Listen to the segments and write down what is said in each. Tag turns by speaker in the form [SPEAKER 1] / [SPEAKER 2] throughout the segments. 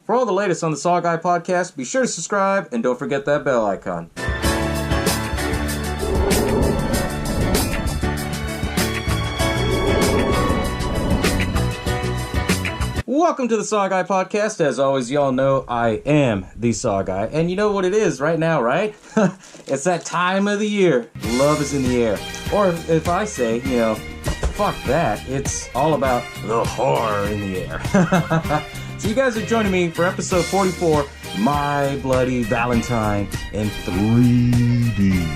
[SPEAKER 1] For all the latest on the SaWGuy podcast, be sure to subscribe and don't forget that bell icon. Welcome to the SaWGuy podcast. As always, y'all know I am the SaWGuy. And you know what it is right now, right? It's that time of the year. Love is in the air. Or if I say, fuck that, it's all about the horror in the air. So you guys are joining me for episode 44, My Bloody Valentine in 3D.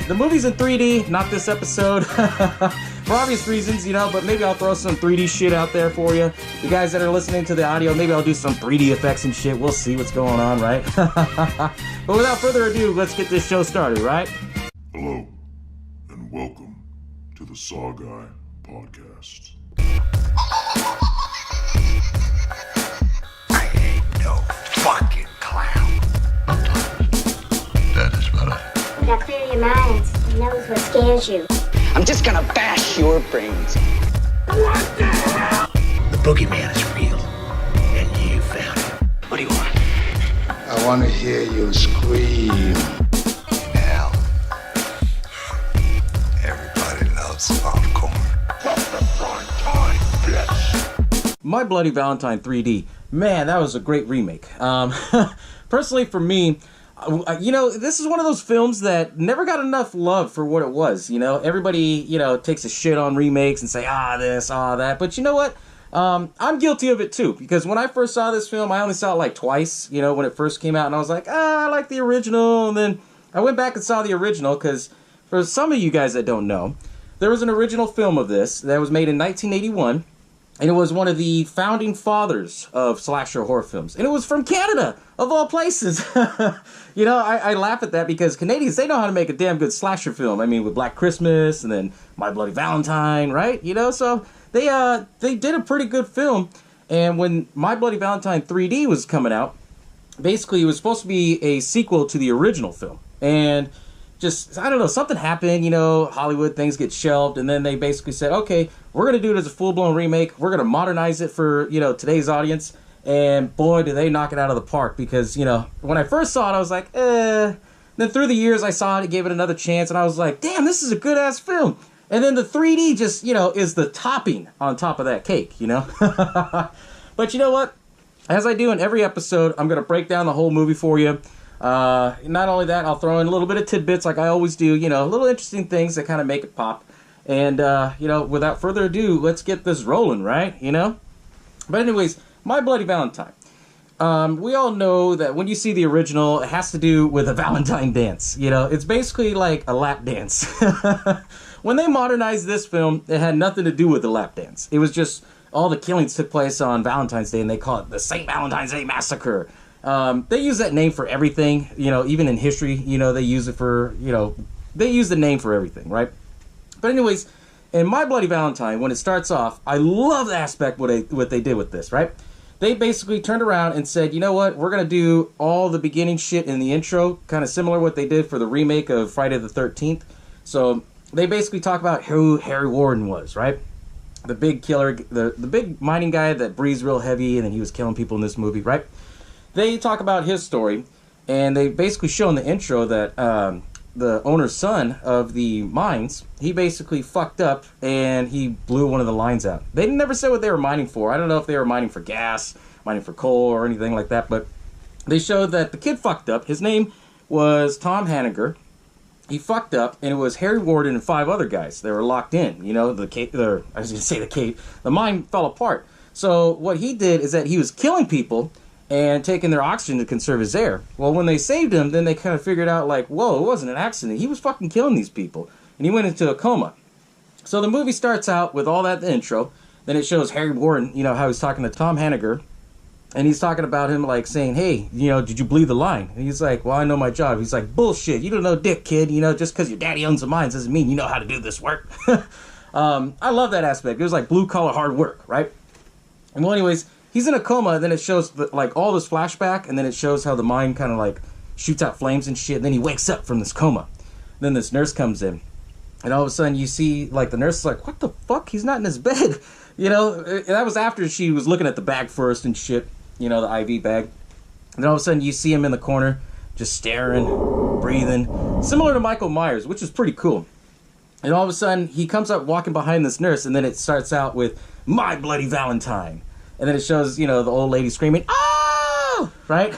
[SPEAKER 1] The movie's in 3D, not this episode. For obvious reasons, but maybe I'll throw some 3D shit out there for you. You guys that are listening to the audio, maybe I'll do some 3D effects and shit. We'll see what's going on, right? But without further ado, let's get this show started, right?
[SPEAKER 2] Hello, and welcome to the SaWGuy podcast.
[SPEAKER 3] I ain't no fucking clown.
[SPEAKER 2] That is better.
[SPEAKER 4] You got fear in your minds. He knows what scares you.
[SPEAKER 5] I'm just gonna bash your brains.
[SPEAKER 3] What the hell? The boogeyman is real, and you found him. What do you want?
[SPEAKER 6] I want to hear you scream.
[SPEAKER 3] Hell. Everybody loves popcorn.
[SPEAKER 1] My Bloody Valentine 3D. Man, that was a great remake. Personally, for me, this is one of those films that never got enough love for what it was. Everybody, takes a shit on remakes and say, this, that. But you know what? I'm guilty of it too, because when I first saw this film, I only saw it like twice, when it first came out, and I was like, I like the original, and then I went back and saw the original, because for some of you guys that don't know, there was an original film of this that was made in 1981, and it was one of the founding fathers of slasher horror films, and it was from Canada, of all places. I laugh at that, because Canadians, they know how to make a damn good slasher film. I mean, with Black Christmas, and then My Bloody Valentine, right? So they did a pretty good film, and when My Bloody Valentine 3D was coming out, basically it was supposed to be a sequel to the original film, and just, I don't know, something happened, Hollywood, things get shelved, and then they basically said, okay, we're going to do it as a full-blown remake, we're going to modernize it for, today's audience, and boy, did they knock it out of the park, because, when I first saw it, I was like, Then through the years, I saw it, gave it another chance, and I was like, damn, this is a good-ass film. And then the 3D just, is the topping on top of that cake, But you know what? As I do in every episode, I'm going to break down the whole movie for you. Not only that, I'll throw in a little bit of tidbits like I always do, little interesting things that kind of make it pop. And, without further ado, let's get this rolling, right? But anyways, My Bloody Valentine. We all know that when you see the original, it has to do with a Valentine dance. It's basically like a lap dance. When they modernized this film, it had nothing to do with the lap dance. It was just all the killings took place on Valentine's Day, and they call it the St. Valentine's Day Massacre. They use that name for everything, even in history, they use it for, they use the name for everything, right? But anyways, in My Bloody Valentine, when it starts off, I love the aspect what they did with this, right? They basically turned around and said, you know what, we're going to do all the beginning shit in the intro, kind of similar to what they did for the remake of Friday the 13th. So they basically talk about who Harry Warden was, right? The big killer, the big mining guy that breathes real heavy, and then he was killing people in this movie, right? They talk about his story, and they basically show in the intro that the owner's son of the mines, he basically fucked up, and he blew one of the lines out. They never said what they were mining for. I don't know if they were mining for gas, mining for coal, or anything like that, but they showed that the kid fucked up. His name was Tom Hanniger. He fucked up, and it was Harry Warden and 5 other guys. They were locked in, the mine fell apart. So what he did is that he was killing people and taking their oxygen to conserve his air. Well, when they saved him, then they kind of figured out, like, whoa, it wasn't an accident. He was fucking killing these people. And he went into a coma. So the movie starts out with all that in the intro. Then it shows Harry Warden, how he's talking to Tom Hanniger. And he's talking about him, like, saying, hey, did you bleed the line? And he's like, well, I know my job. He's like, bullshit, you don't know dick, kid. Just because your daddy owns the mines doesn't mean you know how to do this work. I love that aspect. It was like blue-collar hard work, right? And well, anyways, he's in a coma, then it shows, all this flashback, and then it shows how the mine kind of, shoots out flames and shit, and then he wakes up from this coma. Then this nurse comes in, and all of a sudden you see, the nurse is like, what the fuck? He's not in his bed. That was after she was looking at the bag first and shit. you know, the IV bag. And then all of a sudden you see him in the corner, just staring, breathing, similar to Michael Myers, which is pretty cool. And all of a sudden he comes up walking behind this nurse, and then it starts out with "My Bloody Valentine." And then it shows, you know, the old lady screaming, "Ah!" Right?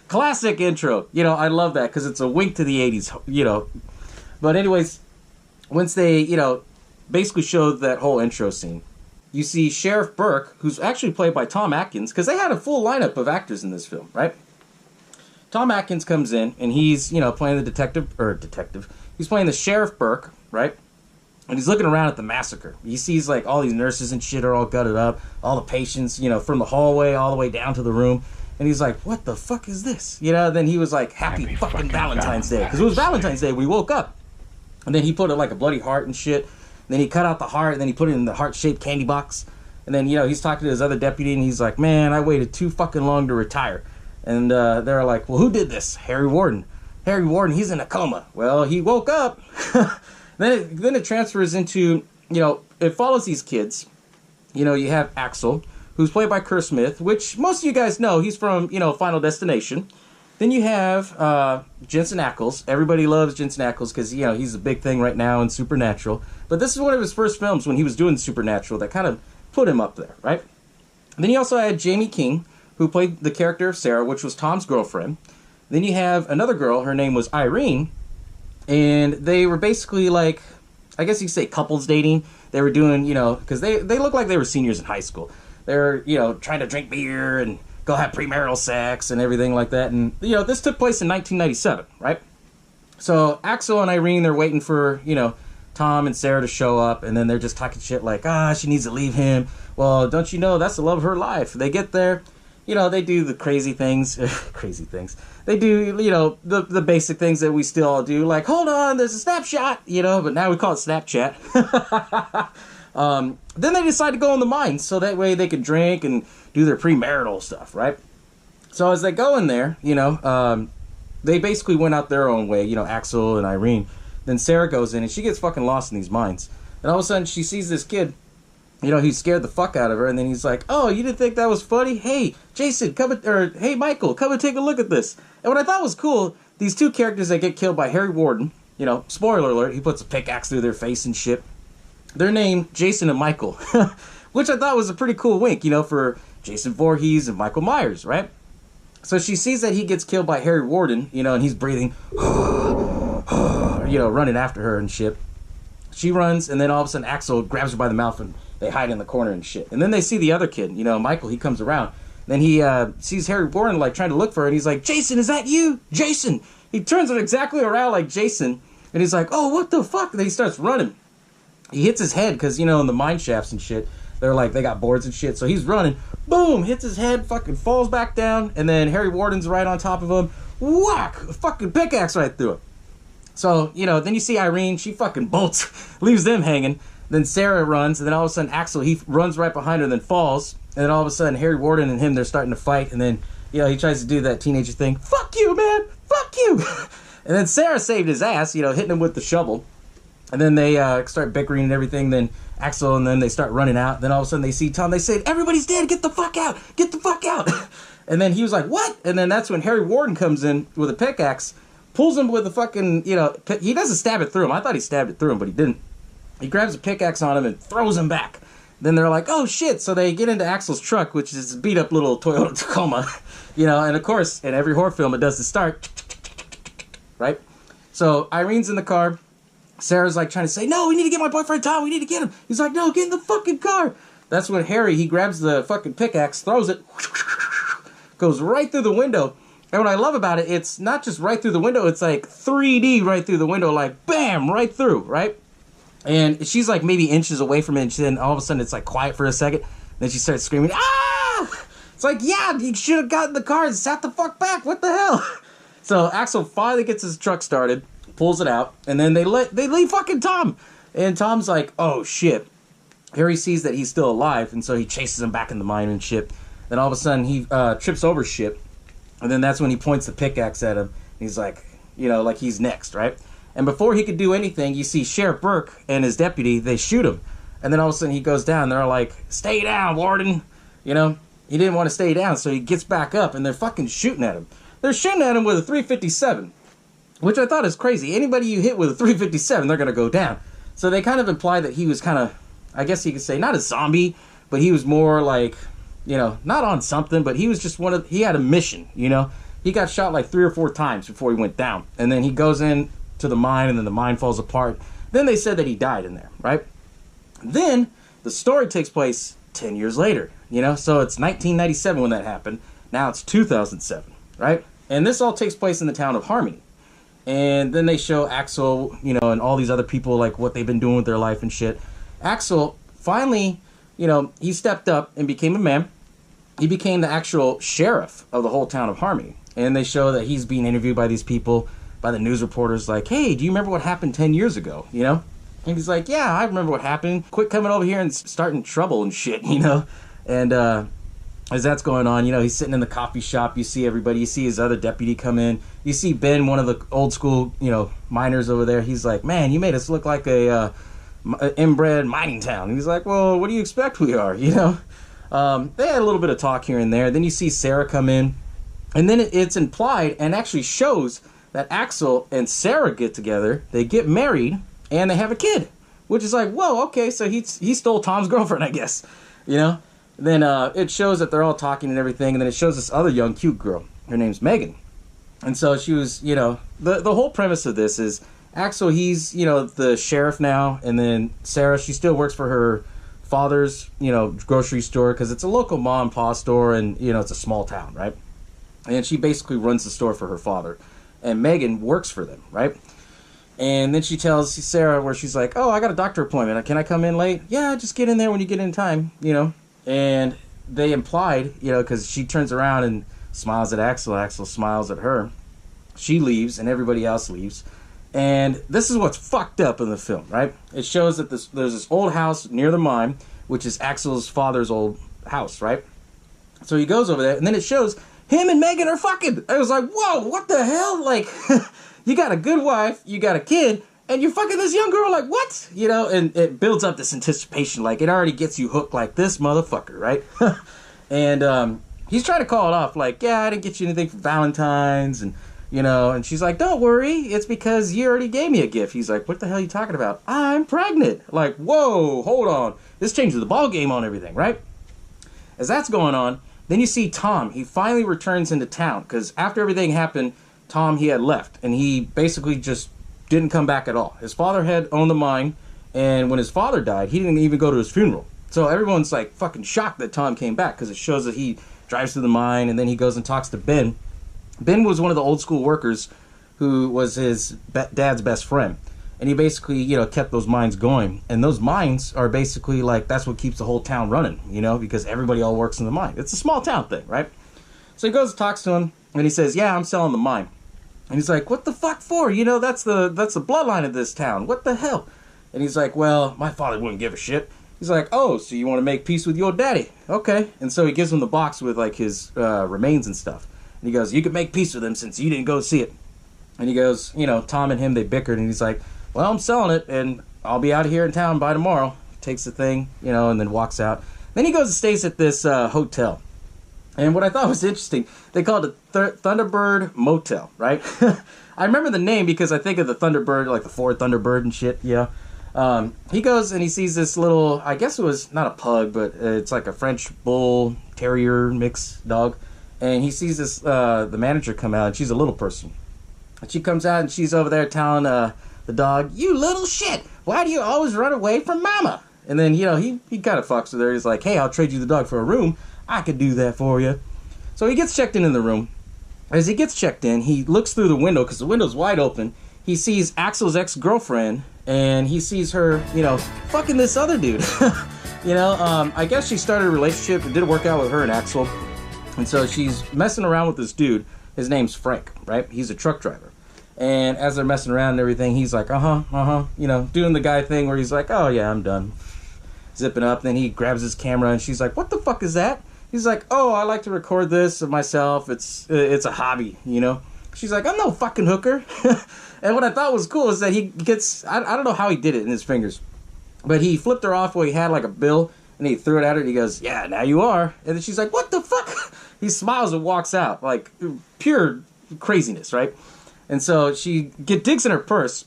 [SPEAKER 1] Classic intro. You know, I love that because it's a wink to the 80s, you know. But anyways, once they, you know, basically showed that whole intro scene, you see Sheriff Burke, who's actually played by Tom Atkins, because they had a full lineup of actors in this film, right? Tom Atkins comes in, and he's, you know, playing the detective. He's playing the Sheriff Burke, right? And he's looking around at the massacre. He sees, like, all these nurses and shit are all gutted up. All the patients, you know, from the hallway all the way down to the room. And he's like, what the fuck is this? You know, then he was like, happy fucking Valentine's Day. Because it was Valentine's Day when we woke up. And then he put, like, a bloody heart and shit. And then he cut out the heart, and then he put it in the heart-shaped candy box. And then, you know, he's talking to his other deputy, and he's like, man, I waited too fucking long to retire. And they're like, well, who did this? Harry Warden. Harry Warden, he's in a coma. Well, he woke up. Then it transfers into, you know, it follows these kids. You know, you have Axel, who's played by Kerr Smith, which most of you guys know. He's from, you know, Final Destination. Then you have Jensen Ackles. Everybody loves Jensen Ackles because, you know, he's a big thing right now in Supernatural. But this is one of his first films when he was doing Supernatural that kind of put him up there, right? Then you also had Jamie King, who played the character of Sarah, which was Tom's girlfriend. Then you have another girl. Her name was Irene. And they were basically like, I guess you could say couples dating. They were doing, you know, because they looked like they were seniors in high school. They were, you know, trying to drink beer and go have premarital sex and everything like that. And, you know, this took place in 1997, right? So Axel and Irene, they're waiting for, you know, Tom and Sarah to show up. And then they're just talking shit like, she needs to leave him. Well, don't you know, that's the love of her life. They get there. You know, they do the crazy things. They do, you know, the basic things that we still all do. Like, hold on, there's a snapshot, you know, but now we call it Snapchat. Then they decide to go in the mines so that way they can drink and do their premarital stuff, right? So as they go in there, you know, they basically went out their own way, you know, Axel and Irene. Then Sarah goes in and she gets fucking lost in these mines. And all of a sudden she sees this kid. You know, he scared the fuck out of her, and then he's like, oh, you didn't think that was funny? Hey, Jason, hey, Michael, come and take a look at this. And what I thought was cool, these two characters that get killed by Harry Warden, you know, spoiler alert, he puts a pickaxe through their face and shit. They're named Jason and Michael, which I thought was a pretty cool wink, you know, for Jason Voorhees and Michael Myers, right? So she sees that he gets killed by Harry Warden, you know, and he's breathing, you know, running after her and shit. She runs, and then all of a sudden Axel grabs her by the mouth and they hide in the corner and shit. And then they see the other kid, you know, Michael, he comes around. Then he sees Harry Warden, like, trying to look for her, and he's like, Jason, is that you? Jason! He turns it exactly around like Jason, and he's like, oh, what the fuck? And then he starts running. He hits his head, because, you know, in the mine shafts and shit, they're like, they got boards and shit, so he's running. Boom! Hits his head, fucking falls back down, and then Harry Warden's right on top of him. Whack! A fucking pickaxe right through it. So, you know, then you see Irene, she fucking bolts, leaves them hanging. Then Sarah runs, and then all of a sudden Axel, he runs right behind her, then falls. And then all of a sudden Harry Warden and him, they're starting to fight. And then, you know, he tries to do that teenager thing. Fuck you, man! Fuck you! And then Sarah saved his ass, you know, hitting him with the shovel. And then they start bickering and everything. Then Axel, and then they start running out. Then all of a sudden they see Tom. They say, everybody's dead! Get the fuck out! Get the fuck out! And then he was like, what? And then that's when Harry Warden comes in with a pickaxe, pulls him with a fucking, you know, he doesn't stab it through him. I thought he stabbed it through him, but he didn't. He grabs a pickaxe on him and throws him back. Then they're like, oh shit. So they get into Axel's truck, which is a beat up little Toyota Tacoma. You know, and of course, in every horror film, it does the start. Right? So Irene's in the car. Sarah's like trying to say, no, we need to get my boyfriend Tom. We need to get him. He's like, no, get in the fucking car. That's when Harry, he grabs the fucking pickaxe, throws it, goes right through the window. And what I love about it, it's not just right through the window. It's like 3D right through the window, like bam, right through, right? And she's like maybe inches away from it, and then all of a sudden it's like quiet for a second. Then she starts screaming, ah! It's like, yeah, you should have gotten the car and sat the fuck back. What the hell? So Axel finally gets his truck started, pulls it out, and then they leave fucking Tom. And Tom's like, oh shit. Harry sees that he's still alive, and so he chases him back in the mine and shit. Then all of a sudden he trips over shit, and then that's when he points the pickaxe at him. He's like, you know, like he's next, right? And before he could do anything, you see Sheriff Burke and his deputy, they shoot him. And then all of a sudden he goes down. They're like, stay down, Warden. You know? he didn't want to stay down, so he gets back up, and they're fucking shooting at him. They're shooting at him with a .357, which I thought is crazy. Anybody you hit with a .357, they're going to go down. So they kind of imply that he was kind of, I guess you could say, not a zombie, but he was more like, not on something, but he was just he had a mission, He got shot like 3 or 4 times before he went down. And then he goes in to the mine, and then the mine falls apart. Then they said that he died in there, right? Then the story takes place 10 years later, So it's 1997 when that happened. Now it's 2007, right? And this all takes place in the town of Harmony. And then they show Axel, and all these other people, like what they've been doing with their life and shit. Axel finally, he stepped up and became a man. He became the actual sheriff of the whole town of Harmony. And they show that he's being interviewed by these people, by the news reporters, like, hey, do you remember what happened 10 years ago, And he's like, yeah, I remember what happened. Quit coming over here and starting trouble and shit, And as that's going on, he's sitting in the coffee shop. You see everybody. You see his other deputy come in. You see Ben, one of the old school, miners over there. He's like, man, you made us look like a inbred mining town. And he's like, well, what do you expect we are, They had a little bit of talk here and there. Then you see Sarah come in. And then it's implied and actually shows that Axel and Sarah get together. They get married. And they have a kid. Which is like, whoa, okay, so he stole Tom's girlfriend, I guess. Then it shows that they're all talking and everything, and then it shows this other young, cute girl. Her name's Megan. And so she was, the whole premise of this is Axel, he's, the sheriff now, and then Sarah, she still works for her father's, grocery store, because it's a local mom and pop store, and, it's a small town, right? And she basically runs the store for her father. And Megan works for them, right? And then she tells Sarah where she's like, oh, I got a doctor appointment. Can I come in late? Yeah, just get in there when you get in time, And they implied, because she turns around and smiles at Axel. Axel smiles at her. She leaves, and everybody else leaves. And this is what's fucked up in the film, right? It shows that there's this old house near the mine, which is Axel's father's old house, right? So he goes over there, and then it shows him and Megan are fucking. I was like, whoa, what the hell? Like, you got a good wife, you got a kid, and you're fucking this young girl, like, what? And it builds up this anticipation, like, it already gets you hooked like this motherfucker, right? And he's trying to call it off, like, yeah, I didn't get you anything for Valentines, and, and she's like, don't worry, it's because you already gave me a gift. He's like, what the hell are you talking about? I'm pregnant. Like, whoa, hold on. This changes the ball game on everything, right? As that's going on, then you see Tom. He finally returns into town, because after everything happened, Tom, he had left, and he basically just didn't come back at all. His father had owned the mine, and when his father died, he didn't even go to his funeral. So everyone's like fucking shocked that Tom came back, because it shows that he drives to the mine, and then he goes and talks to Ben. Ben was one of the old school workers who was his dad's best friend. And he basically, kept those mines going. And those mines are basically like, that's what keeps the whole town running, because everybody all works in the mine. It's a small town thing, right? So he goes and talks to him, and he says, yeah, I'm selling the mine. And he's like, what the fuck for? That's the bloodline of this town. What the hell? And he's like, well, my father wouldn't give a shit. He's like, oh, so you want to make peace with your daddy? Okay. And so he gives him the box with, like, his remains and stuff. And he goes, you can make peace with him since you didn't go see it. And he goes, Tom and him, they bickered. And he's like, well, I'm selling it, and I'll be out of here in town by tomorrow. Takes the thing, and then walks out. Then he goes and stays at this hotel. And what I thought was interesting, they called it Thunderbird Motel, right? I remember the name because I think of the Thunderbird, like the Ford Thunderbird and shit, He goes and he sees this little, I guess it was not a pug, but it's like a French bull terrier mix dog. And he sees this, the manager come out, and she's a little person. And she comes out and she's over there telling the dog, you little shit, why do you always run away from mama? And then, he kind of fucks with her. He's like, hey, I'll trade you the dog for a room. I could do that for you. So he gets checked in the room. As he gets checked in, he looks through the window, because the window's wide open. He sees Axel's ex-girlfriend, and he sees her, fucking this other dude. I guess she started a relationship. It didn't work out with her and Axel. And so she's messing around with this dude. His name's Frank, right? He's a truck driver. And as they're messing around and everything, he's like, doing the guy thing where he's like, oh, yeah, I'm done. Zipping up. Then he grabs his camera, and she's like, what the fuck is that? He's like, oh, I like to record this of myself. It's a hobby, She's like, I'm no fucking hooker. And what I thought was cool is that he gets, I don't know how he did it in his fingers, but he flipped her off where he had like a bill, and he threw it at her, and he goes, yeah, now you are. And then she's like, what the he smiles and walks out, like pure craziness, right? And so she digs in her purse,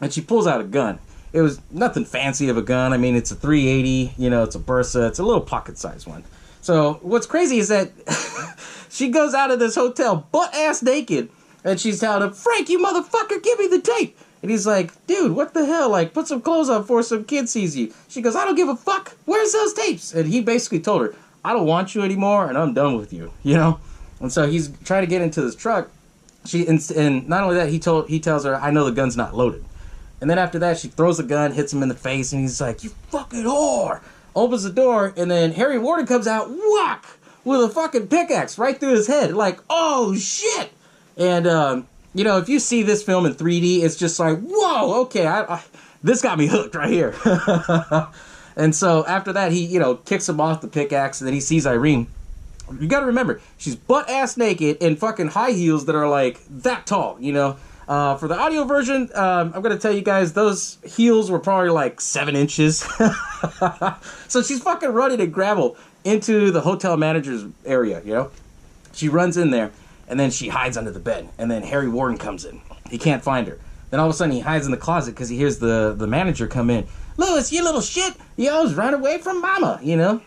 [SPEAKER 1] and she pulls out a gun. It was nothing fancy of a gun. I mean, it's a 380, you know, it's a Bersa, it's a little pocket-sized one. So what's crazy is that she goes out of this hotel butt-ass naked, and she's telling him, Frank, you motherfucker, give me the tape. And he's like, dude, what the hell? Like, put some clothes on before some kid sees you. She goes, I don't give a fuck. Where's those tapes? And he basically told her, I don't want you anymore, and I'm done with you, you know? And so he's trying to get into this truck. And not only that, he tells her, I know the gun's not loaded. And then after that, she throws the gun, hits him in the face, and he's like, you fucking whore. Opens the door, and then Harry Warden comes out, whack, with a fucking pickaxe right through his head. Like, oh, shit. And, you know, if you see this film in 3D, it's just like, whoa, okay, this got me hooked right here. And so after that, he, you know, kicks him off the pickaxe, and then he sees Irene. You gotta remember, she's butt-ass naked in fucking high heels that are, like, that tall, you know? For the audio version, I'm gonna tell you guys, those heels were probably, like, 7 inches. So she's fucking running in gravel into the hotel manager's area, you know? She runs in there, and then she hides under the bed, and then Harry Warden comes in. He can't find her. Then all of a sudden, he hides in the closet because he hears the manager come in. Louis, you little shit, you always run away from mama, you know?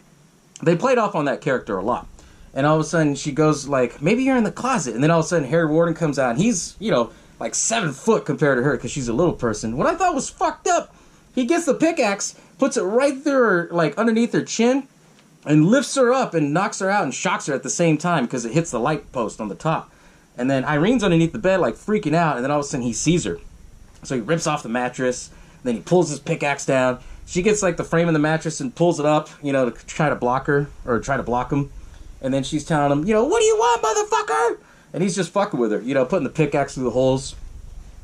[SPEAKER 1] They played off on that character a lot. And all of a sudden, she goes like, maybe you're in the closet. And then all of a sudden, Harry Warden comes out, and he's, you know, like 7 foot compared to her because she's a little person. What I thought was fucked up, he gets the pickaxe, puts it right through her, like underneath her chin, and lifts her up and knocks her out and shocks her at the same time because it hits the light post on the top. And then Irene's underneath the bed, like freaking out, and then all of a sudden, he sees her. So he rips off the mattress, then he pulls his pickaxe down. She gets like the frame of the mattress and pulls it up, you know, to try to block her, or try to block him. And then she's telling him, you know, what do you want, motherfucker? And he's just fucking with her, you know, putting the pickaxe through the holes.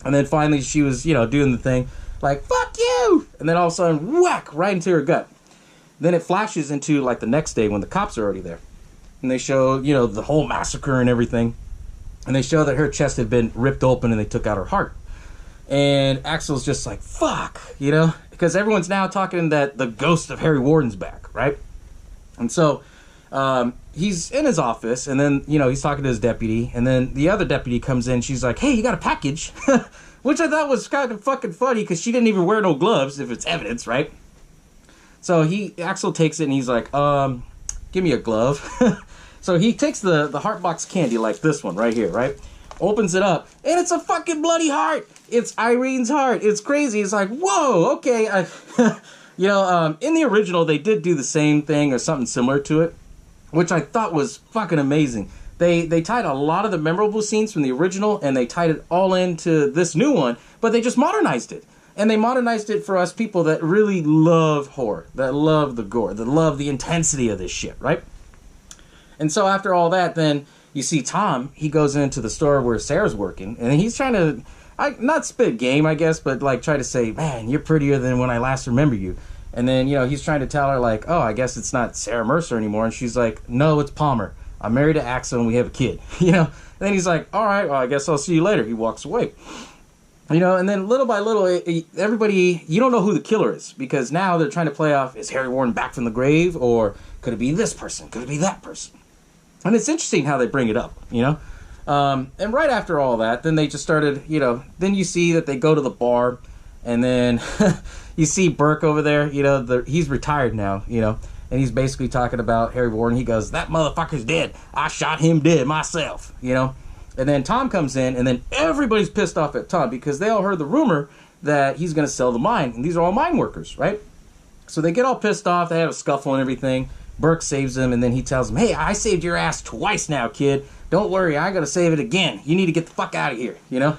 [SPEAKER 1] And then finally she was, you know, doing the thing, like, fuck you! And then all of a sudden, whack, right into her gut. Then it flashes into, like, the next day when the cops are already there. And they show, you know, the whole massacre and everything. And they show that her chest had been ripped open and they took out her heart. And Axel's just like, fuck, you know? Because everyone's now talking that the ghost of Harry Warden's back, right? And so he's in his office, and then, you know, he's talking to his deputy, and then the other deputy comes in. She's like, hey, you got a package? Which I thought was kind of fucking funny, because she didn't even wear no gloves, if it's evidence, right? So Axel takes it, and he's like, give me a glove. So he takes the Heartbox candy, like this one right here, right? Opens it up, and it's a fucking bloody heart. It's Irene's heart. It's crazy. It's like, whoa, okay. You know, in the original, they did do the same thing or something similar to it, which I thought was fucking amazing. They tied a lot of the memorable scenes from the original, and they tied it all into this new one, but they just modernized it. And they modernized it for us people that really love horror, that love the gore, that love the intensity of this shit, right? And so after all that, then you see Tom, he goes into the store where Sarah's working, and he's trying to, not spit game, I guess, but like try to say, man, you're prettier than when I last remember you. And then, you know, he's trying to tell her, like, oh, I guess it's not Sarah Mercer anymore. And she's like, no, it's Palmer. I'm married to Axel, and we have a kid, you know? And then he's like, all right, well, I guess I'll see you later. He walks away. You know, and then little by little, everybody, you don't know who the killer is, because now they're trying to play off, is Harry Warden back from the grave, or could it be this person? Could it be that person? And it's interesting how they bring it up, you know? And right after all that, then they just started, you know, then you see that they go to the bar, and then you see Burke over there, you know, he's retired now, you know, and he's basically talking about Harry Warden. He goes, that motherfucker's dead. I shot him dead myself, you know? And then Tom comes in, and then everybody's pissed off at Tom because they all heard the rumor that he's going to sell the mine, and these are all mine workers, right? So they get all pissed off. They have a scuffle and everything. Burke saves him, and then he tells him, hey, I saved your ass twice now, kid. Don't worry, I got to save it again. You need to get the fuck out of here, you know?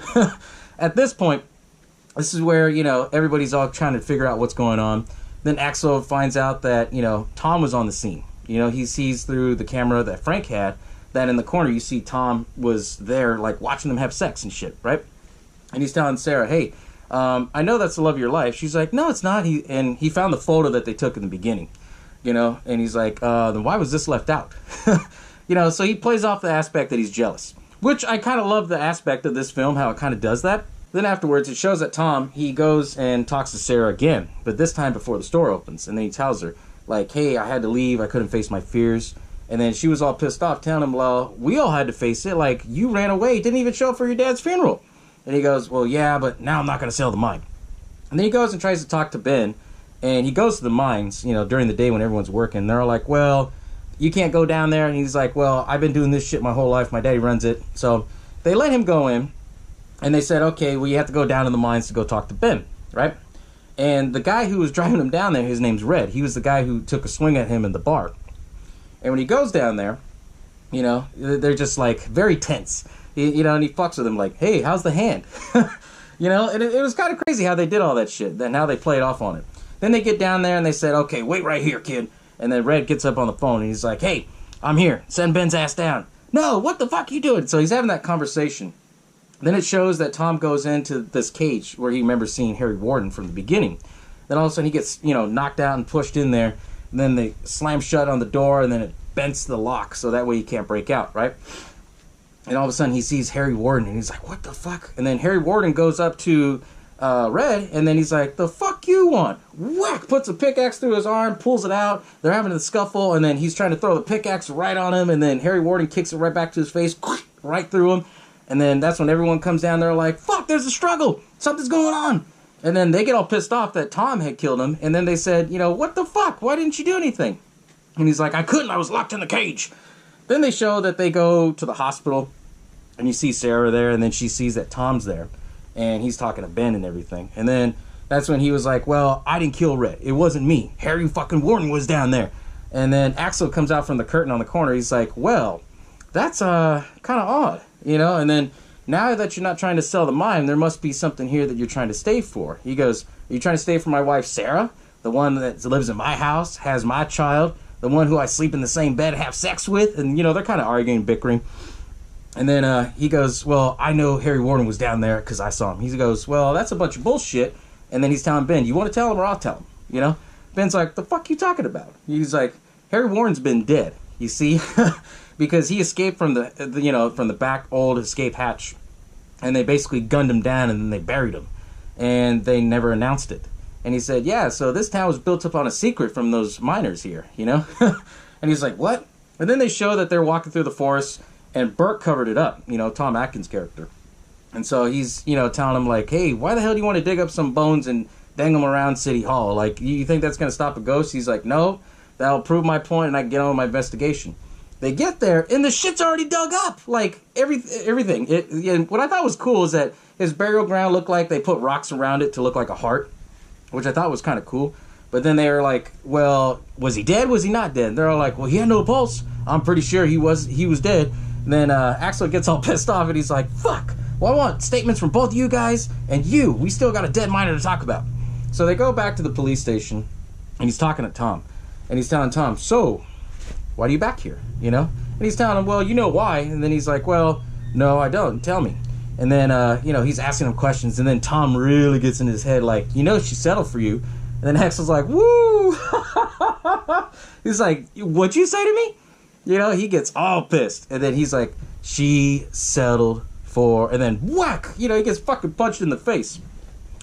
[SPEAKER 1] At this point, this is where, you know, everybody's all trying to figure out what's going on. Then Axel finds out that, you know, Tom was on the scene. You know, he sees through the camera that Frank had that in the corner you see Tom was there, like, watching them have sex and shit, right? And he's telling Sarah, hey, I know that's the love of your life. She's like, no, it's not. He found the photo that they took in the beginning, you know? And he's like, then why was this left out? You know, so he plays off the aspect that he's jealous, which I kind of love the aspect of this film, how it kind of does that. Then afterwards, it shows that Tom, he goes and talks to Sarah again, but this time before the store opens. And then he tells her, like, hey, I had to leave. I couldn't face my fears. And then she was all pissed off, telling him, well, we all had to face it. Like, you ran away, didn't even show up for your dad's funeral. And he goes, well, yeah, but now I'm not going to sell the mine. And then he goes and tries to talk to Ben. And he goes to the mines, you know, during the day when everyone's working. They're all like, well, you can't go down there. And he's like, well, I've been doing this shit my whole life. My daddy runs it. So they let him go in. And they said, okay, well, you have to go down to the mines to go talk to Ben, right? And the guy who was driving him down there, his name's Red. He was the guy who took a swing at him in the bar. And when he goes down there, you know, they're just like very tense, you know, and he fucks with him like, hey, how's the hand? You know, and it was kind of crazy how they did all that shit and how they played off on it. Then they get down there and they said, okay, wait right here, kid. And then Red gets up on the phone and he's like, hey, I'm here. Send Ben's ass down. No, what the fuck are you doing? So he's having that conversation. Then it shows that Tom goes into this cage where he remembers seeing Harry Warden from the beginning. Then all of a sudden he gets, you know, knocked out and pushed in there. And then they slam shut on the door, and then it bends the lock, so that way he can't break out, right? And all of a sudden he sees Harry Warden, and he's like, what the fuck? And then Harry Warden goes up to Red, and then he's like, the fuck you want? Whack! Puts a pickaxe through his arm, pulls it out. They're having a scuffle, and then he's trying to throw the pickaxe right on him, and then Harry Warden kicks it right back to his face, right through him. And then that's when everyone comes down there like, fuck, there's a struggle. Something's going on. And then they get all pissed off that Tom had killed him. And then they said, you know, what the fuck? Why didn't you do anything? And he's like, I couldn't. I was locked in the cage. Then they show that they go to the hospital. And you see Sarah there. And then she sees that Tom's there. And he's talking to Ben and everything. And then that's when he was like, well, I didn't kill Red. It wasn't me. Harry fucking Warden was down there. And then Axel comes out from the curtain on the corner. He's like, well, that's kind of odd. You know, and then now that you're not trying to sell the mine, there must be something here that you're trying to stay for. He goes, are you trying to stay for my wife, Sarah? The one that lives in my house, has my child, the one who I sleep in the same bed and have sex with? And, you know, they're kind of arguing, bickering. And then he goes, well, I know Harry Warden was down there because I saw him. He goes, well, that's a bunch of bullshit. And then he's telling Ben, you want to tell him or I'll tell him? You know? Ben's like, the fuck you talking about? He's like, Harry Warden's been dead, you see? Because he escaped from the back old escape hatch, and they basically gunned him down, and then they buried him, and they never announced it. And he said, yeah, so this town was built up on a secret from those miners here, you know? And he's like, what? And then they show that they're walking through the forest, and Burt covered it up, you know, Tom Atkins' character. And so he's, you know, telling him, like, hey, why the hell do you want to dig up some bones and dangle them around City Hall? Like, you think that's going to stop a ghost? He's like, no, that'll prove my point, and I can get on with my investigation. They get there, and the shit's already dug up. Like, everything. And what I thought was cool is that his burial ground looked like they put rocks around it to look like a heart, which I thought was kind of cool. But then they were like, well, was he dead? Was he not dead? And they're all like, well, he had no pulse. I'm pretty sure he was dead. And then Axel gets all pissed off, and he's like, fuck. Well, I want statements from both you guys and you. We still got a dead miner to talk about. So they go back to the police station, and he's talking to Tom. And he's telling Tom, so, why are you back here, you know? And he's telling him, well, you know why. And then he's like, well, no, I don't. Tell me. And then, you know, he's asking him questions. And then Tom really gets in his head like, you know, she settled for you. And then Axel's like, woo! He's like, what'd you say to me? You know, he gets all pissed. And then he's like, she settled for... And then whack! You know, he gets fucking punched in the face.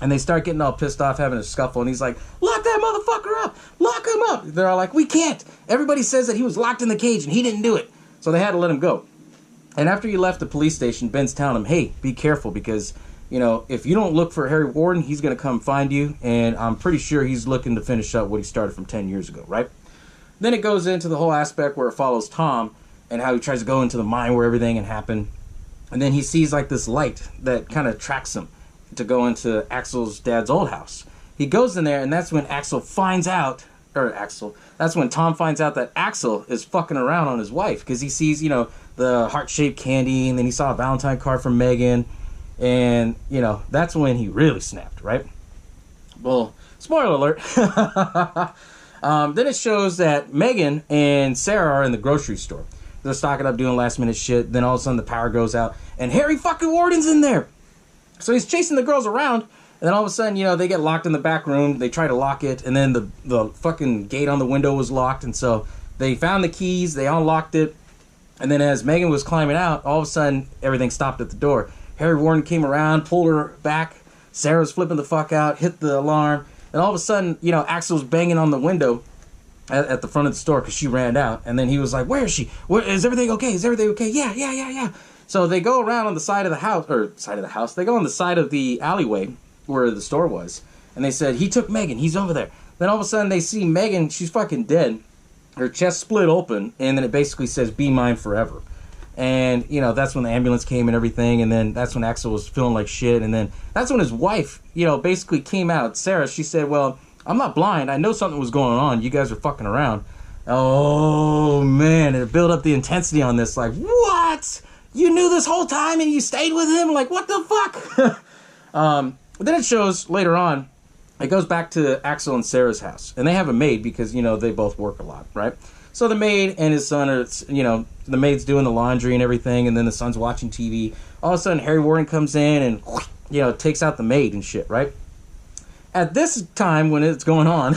[SPEAKER 1] And they start getting all pissed off, having a scuffle, and he's like, lock that motherfucker up! Lock him up! They're all like, we can't! Everybody says that he was locked in the cage, and he didn't do it. So they had to let him go. And after he left the police station, Ben's telling him, hey, be careful, because, you know, if you don't look for Harry Warden, he's going to come find you, and I'm pretty sure he's looking to finish up what he started from 10 years ago, right? Then it goes into the whole aspect where it follows Tom, and how he tries to go into the mine where everything had happened. And then he sees, like, this light that kind of tracks him to go into Axel's dad's old house. He goes in there, and that's when that's when Tom finds out that Axel is fucking around on his wife, because he sees, you know, the heart-shaped candy, and then he saw a Valentine card from Megan, and, you know, that's when he really snapped, right? Well, spoiler alert. Then it shows that Megan and Sarah are in the grocery store. They're stocking up, doing last-minute shit, then all of a sudden the power goes out, and Harry fucking Warden's in there! So he's chasing the girls around, and then all of a sudden, you know, they get locked in the back room. They try to lock it, and then the fucking gate on the window was locked, and so they found the keys, they unlocked it, and then as Megan was climbing out, all of a sudden, everything stopped at the door. Harry Warden came around, pulled her back, Sarah's flipping the fuck out, hit the alarm, and all of a sudden, you know, Axel's banging on the window, at the front of the store because she ran out. And then he was like, where is she? Is everything okay? Is everything okay? Yeah. So they go around on the side of the house, they go on the side of the alleyway where the store was. And they said, he took Megan, he's over there. Then all of a sudden they see Megan, she's fucking dead. Her chest split open, and then it basically says, be mine forever. And, you know, that's when the ambulance came and everything, and then that's when Axel was feeling like shit, and then that's when his wife, you know, basically came out. Sarah, she said, well, I'm not blind. I know something was going on. You guys are fucking around. Oh, man, it built up the intensity on this. Like, what? You knew this whole time and you stayed with him? Like, what the fuck? Then it shows later on, it goes back to Axel and Sarah's house. And they have a maid because, you know, they both work a lot, right? So the maid and his son are, you know, the maid's doing the laundry and everything, and then the son's watching TV. All of a sudden, Harry Warden comes in and, you know, takes out the maid and shit, right? At this time, when it's going on,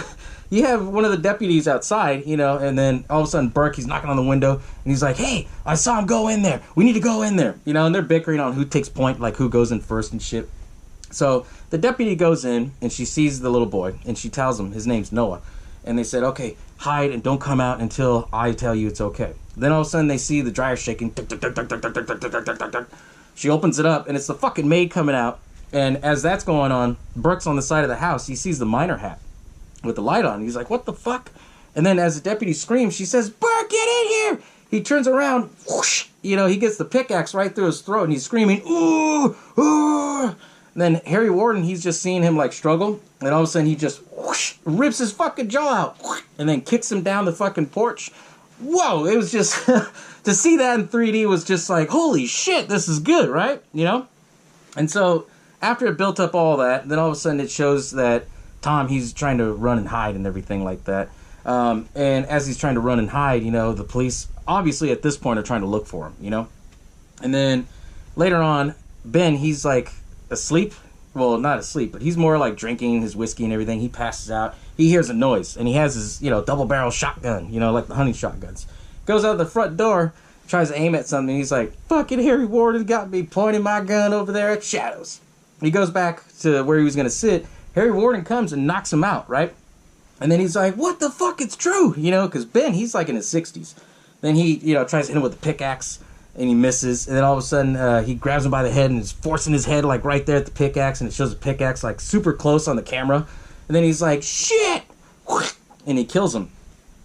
[SPEAKER 1] you have one of the deputies outside, you know, and then all of a sudden, Burke, he's knocking on the window, and he's like, hey, I saw him go in there. We need to go in there. You know, and they're bickering on who takes point, like who goes in first and shit. So the deputy goes in, and she sees the little boy, and she tells him his name's Noah. And they said, okay, hide and don't come out until I tell you it's okay. Then all of a sudden they see the dryer shaking. She opens it up, and it's the fucking maid coming out. And as that's going on, Burke's on the side of the house. He sees the miner hat with the light on. He's like, what the fuck? And then as the deputy screams, she says, Burke, get in here! He turns around, whoosh, you know, he gets the pickaxe right through his throat, and he's screaming, ooh, ooh. Then Harry Warden, he's just seeing him like struggle, and all of a sudden he just whoosh, rips his fucking jaw out, whoosh, and then kicks him down the fucking porch. Whoa, it was just, to see that in 3D was just like, holy shit, this is good, right? You know? And so, after it built up all that, then all of a sudden it shows that Tom, he's trying to run and hide and everything like that. And as he's trying to run and hide, you know, the police, obviously at this point, are trying to look for him, you know? And then, later on, Ben, he's like, asleep. Well, not asleep, but he's more like drinking his whiskey and everything. He passes out. He hears a noise, and he has his, you know, double-barrel shotgun, you know, like the hunting shotguns. Goes out the front door, tries to aim at something. He's like, fucking Harry Warden got me pointing my gun over there at Shadows. He goes back to where he was going to sit. Harry Warden comes and knocks him out, right? And then he's like, what the fuck? It's true, you know, because Ben, he's like in his 60s. Then he, you know, tries to hit him with a pickaxe. And he misses, and then all of a sudden, he grabs him by the head and is forcing his head, like, right there at the pickaxe, and it shows the pickaxe, like, super close on the camera. And then he's like, shit! And he kills him.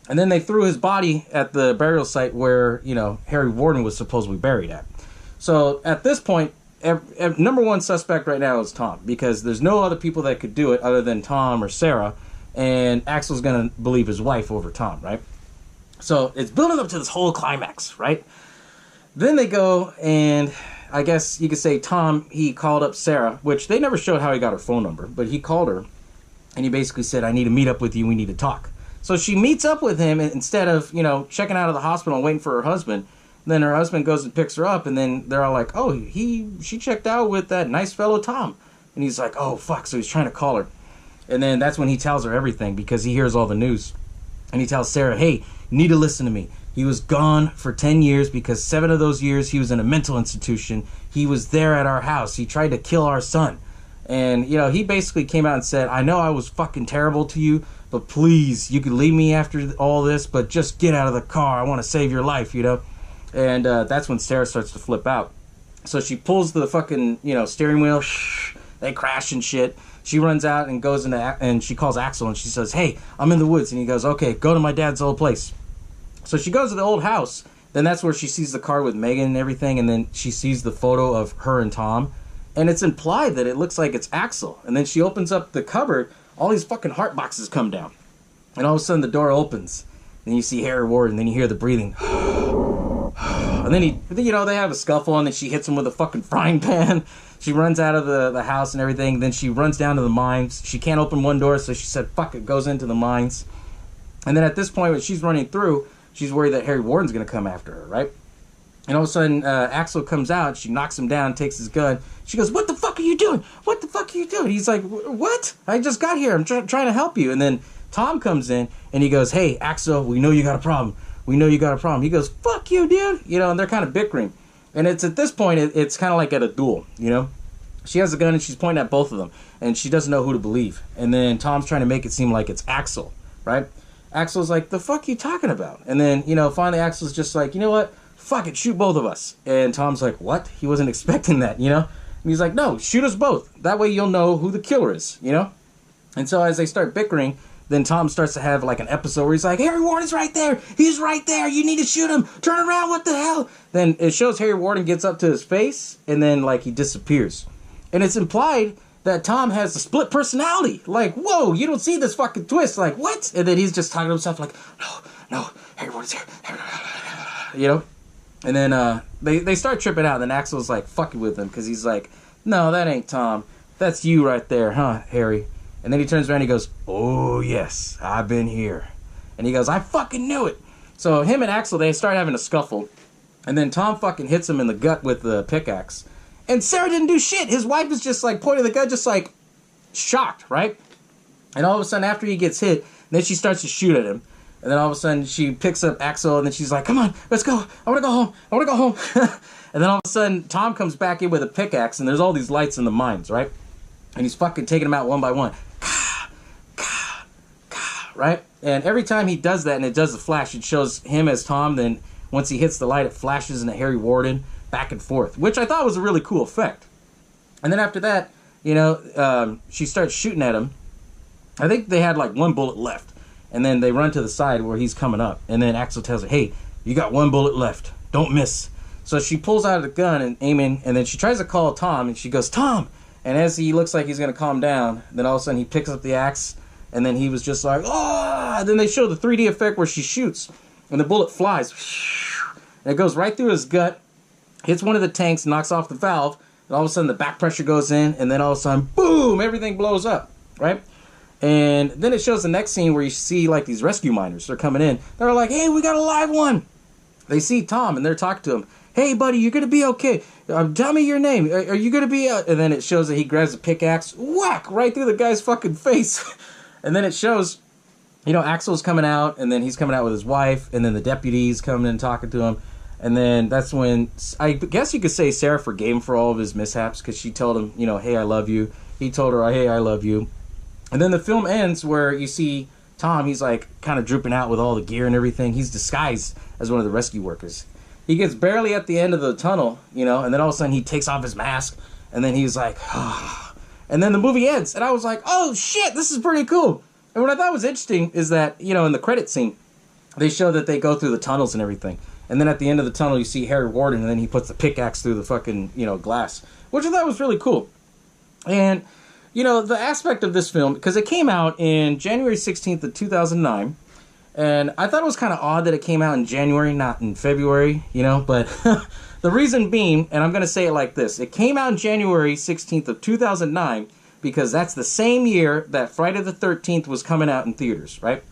[SPEAKER 1] And then they threw his body at the burial site where, you know, Harry Warden was supposedly buried at. So, at this point, number one suspect right now is Tom, because there's no other people that could do it other than Tom or Sarah, and Axel's gonna believe his wife over Tom, right? So, it's building up to this whole climax, right? Then they go, and I guess you could say Tom, he called up Sarah, which they never showed how he got her phone number, but he called her, and he basically said, I need to meet up with you, we need to talk. So she meets up with him, and instead of, you know, checking out of the hospital and waiting for her husband, then her husband goes and picks her up, and then they're all like, oh, she checked out with that nice fellow Tom. And he's like, oh, fuck, so he's trying to call her. And then that's when he tells her everything, because he hears all the news. And he tells Sarah, hey, you need to listen to me. He was gone for 10 years because 7 of those years he was in a mental institution. He was there at our house. He tried to kill our son. And, you know, he basically came out and said, I know I was fucking terrible to you, but please, you could leave me after all this, but just get out of the car. I want to save your life, you know? And that's when Sarah starts to flip out. So she pulls the fucking, you know, steering wheel. They crash and shit. She runs out and goes into, and she calls Axel and she says, hey, I'm in the woods. And he goes, okay, go to my dad's old place. So she goes to the old house. Then that's where she sees the car with Megan and everything. And then she sees the photo of her and Tom. And it's implied that it looks like it's Axel. And then she opens up the cupboard. All these fucking heart boxes come down. And all of a sudden the door opens. Then you see Harry Ward. And then you hear the breathing. And then you know, they have a scuffle. And then she hits him with a fucking frying pan. She runs out of the house and everything. Then she runs down to the mines. She can't open one door. So she said, fuck it. Goes into the mines. And then at this point when she's running through, she's worried that Harry Warden's going to come after her, right? And all of a sudden, Axel comes out. She knocks him down, takes his gun. She goes, what the fuck are you doing? What the fuck are you doing? He's like, what? I just got here. I'm trying to help you. And then Tom comes in, and he goes, hey, Axel, we know you got a problem. We know you got a problem. He goes, fuck you, dude. You know, and they're kind of bickering. And it's at this point, it's kind of like at a duel, you know? She has a gun, and she's pointing at both of them. And she doesn't know who to believe. And then Tom's trying to make it seem like it's Axel, right? Axel's like, the fuck you talking about? And then, you know, finally Axel's just like, you know what? Fuck it, shoot both of us. And Tom's like, what? He wasn't expecting that, you know? And he's like, no, shoot us both. That way you'll know who the killer is, you know? And so as they start bickering, then Tom starts to have like an episode where he's like, Harry Warden's right there. He's right there. You need to shoot him. Turn around. What the hell? Then it shows Harry Warden gets up to his face and then like he disappears. And it's implied that Tom has a split personality. Like, whoa, you don't see this fucking twist. Like, what? And then he's just talking to himself like, no, Harry Warden's here. You know? And then they start tripping out. And then Axel's like fucking with him because he's like, no, that ain't Tom. That's you right there, huh, Harry? And then he turns around and he goes, oh, yes, I've been here. And he goes, I fucking knew it. So him and Axel, they start having a scuffle. And then Tom fucking hits him in the gut with the pickaxe. And Sarah didn't do shit. His wife is just like pointing the gun, just like shocked, right? And all of a sudden, after he gets hit, then she starts to shoot at him. And then all of a sudden, she picks up Axel, and then she's like, come on, let's go. I want to go home. I want to go home. And then all of a sudden, Tom comes back in with a pickaxe, and there's all these lights in the mines, right? And he's fucking taking them out one by one. Right? And every time he does that and it does the flash, it shows him as Tom. Then once he hits the light, it flashes into Harry Warden back and forth, which I thought was a really cool effect. And then after that, you know, she starts shooting at him. I think they had like one bullet left. And then they run to the side where he's coming up. And then Axel tells her, hey, you got one bullet left. Don't miss. So she pulls out the gun and aiming. And then she tries to call Tom. And she goes, Tom. And as he looks like he's going to calm down, then all of a sudden he picks up the axe. And then he was just like, oh! And then they show the 3D effect where she shoots. And the bullet flies. And it goes right through his gut. Hits one of the tanks, knocks off the valve. And all of a sudden the back pressure goes in. And then all of a sudden, boom! Everything blows up. Right? And then it shows the next scene where you see like these rescue miners. They're coming in. They're like, hey, we got a live one. They see Tom and they're talking to him. Hey, buddy, you're going to be okay. Tell me your name. Are you going to be... And then it shows that he grabs a pickaxe. Whack! Right through the guy's fucking face. And then it shows, you know, Axel's coming out, and then he's coming out with his wife, and then the deputy's coming in talking to him. And then that's when, I guess you could say Sarah forgave him for all of his mishaps, because she told him, you know, hey, I love you. He told her, hey, I love you. And then the film ends where you see Tom, he's like kind of drooping out with all the gear and everything. He's disguised as one of the rescue workers. He gets barely at the end of the tunnel, you know, and then all of a sudden he takes off his mask, and then he's like, ah. And then the movie ends, and I was like, oh, shit, this is pretty cool. And what I thought was interesting is that, you know, in the credit scene, they show that they go through the tunnels and everything. And then at the end of the tunnel, you see Harry Warden, and then he puts the pickaxe through the fucking, you know, glass, which I thought was really cool. And, you know, the aspect of this film, because it came out in January 16th of 2009, and I thought it was kind of odd that it came out in January, not in February, you know, but... The reason being, and I'm going to say it like this, it came out on January 16th of 2009 because that's the same year that Friday the 13th was coming out in theaters, right?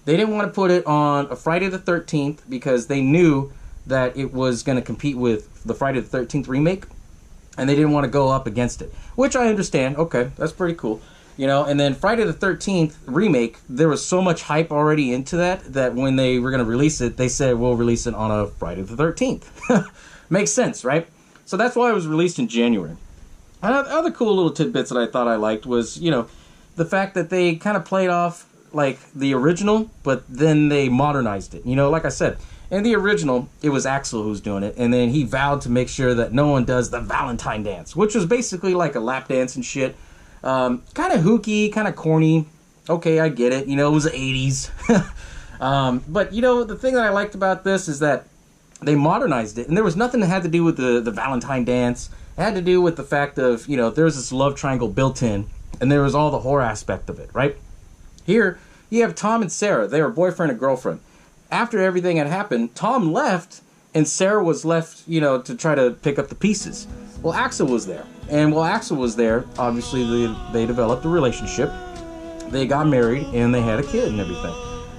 [SPEAKER 1] They didn't want to put it on a Friday the 13th because they knew that it was going to compete with the Friday the 13th remake, and they didn't want to go up against it, which I understand. Okay, that's pretty cool. You know, and then Friday the 13th remake, there was so much hype already into that when they were going to release it, they said, we'll release it on a Friday the 13th. Makes sense, right? So that's why it was released in January. Other cool little tidbits that I thought I liked was, you know, the fact that they kind of played off like the original, but then they modernized it. You know, like I said, in the original, it was Axel who's doing it, and then he vowed to make sure that no one does the Valentine dance, which was basically like a lap dance and shit. Kind of hooky, kind of corny. Okay, I get it. You know, it was the 80s. But, you know, the thing that I liked about this is that they modernized it, and there was nothing that had to do with the Valentine dance. It had to do with the fact of, you know, there's this love triangle built in, and there was all the horror aspect of it, right? Here, you have Tom and Sarah. They were boyfriend and girlfriend. After everything had happened, Tom left, and Sarah was left, you know, to try to pick up the pieces. Well, Axel was there. And while Axel was there, obviously they developed a relationship. They got married, and they had a kid and everything.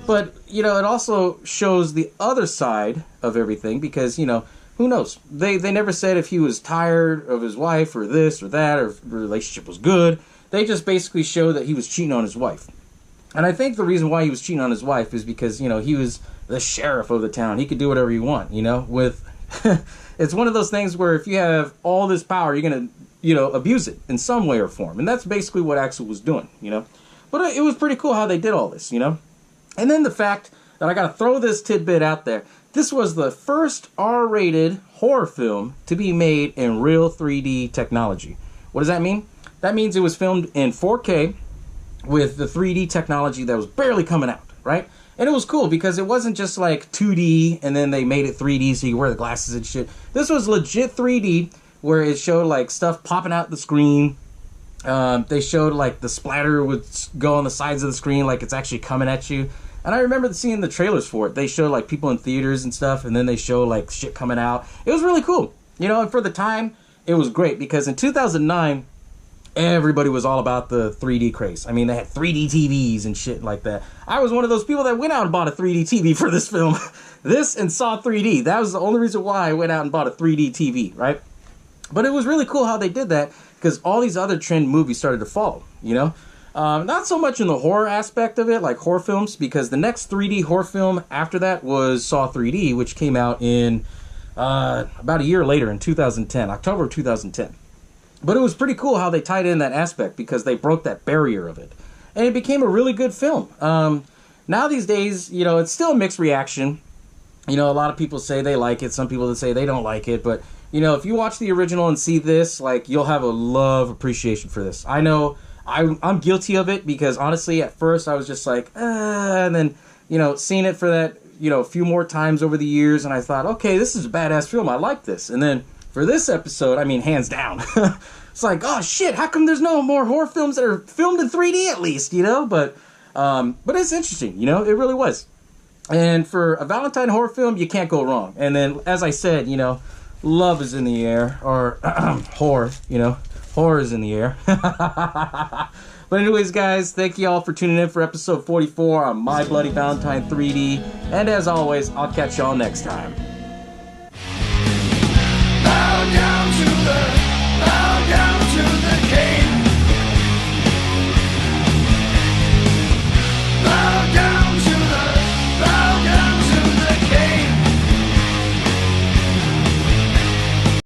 [SPEAKER 1] But, you know, it also shows the other side of everything because, you know, who knows? They never said if he was tired of his wife or this or that or if the relationship was good. They just basically showed that he was cheating on his wife. And I think the reason why he was cheating on his wife is because, you know, he was the sheriff of the town. He could do whatever you want, you know, with... It's one of those things where if you have all this power, you're going to, you know, abuse it in some way or form. And that's basically what Axel was doing, you know. But it was pretty cool how they did all this, you know. And then the fact that I got to throw this tidbit out there. This was the first R-rated horror film to be made in real 3D technology. What does that mean? That means it was filmed in 4K with the 3D technology that was barely coming out, right? And it was cool because it wasn't just like 2D and then they made it 3D so you wear the glasses and shit. This was legit 3D where it showed like stuff popping out the screen. They showed like the splatter would go on the sides of the screen like it's actually coming at you. And I remember seeing the trailers for it. They showed like people in theaters and stuff, and then they showed like shit coming out. It was really cool, you know. And for the time, it was great because in 2009, everybody was all about the 3D craze. I mean, they had 3D TVs and shit like that. I was one of those people that went out and bought a 3D TV for this film. This and saw 3D. That was the only reason why I went out and bought a 3D TV, right? But it was really cool how they did that because all these other trend movies started to follow, you know. Not so much in the horror aspect of it, like horror films, because the next 3D horror film after that was Saw 3D, which came out in about a year later in 2010, October of 2010. But it was pretty cool how they tied in that aspect because they broke that barrier of it. And it became a really good film. Now these days, you know, it's still a mixed reaction. You know, a lot of people say they like it, some people that say they don't like it, but, you know, if you watch the original and see this, like, you'll have a love appreciation for this. I know I'm guilty of it because honestly, at first I was just like, and then, you know, seeing it for that, you know, a few more times over the years, and I thought, okay, this is a badass film. I like this. And then for this episode, I mean, hands down, it's like, oh shit, how come there's no more horror films that are filmed in 3D at least, you know? But it's interesting, you know, it really was. And for a Valentine horror film, you can't go wrong. And then, as I said, you know, love is in the air, or horror, you know. Horror is in the air. But anyways, guys, thank you all for tuning in for episode 44 on My Bloody Valentine 3D. And as always, I'll catch y'all next time.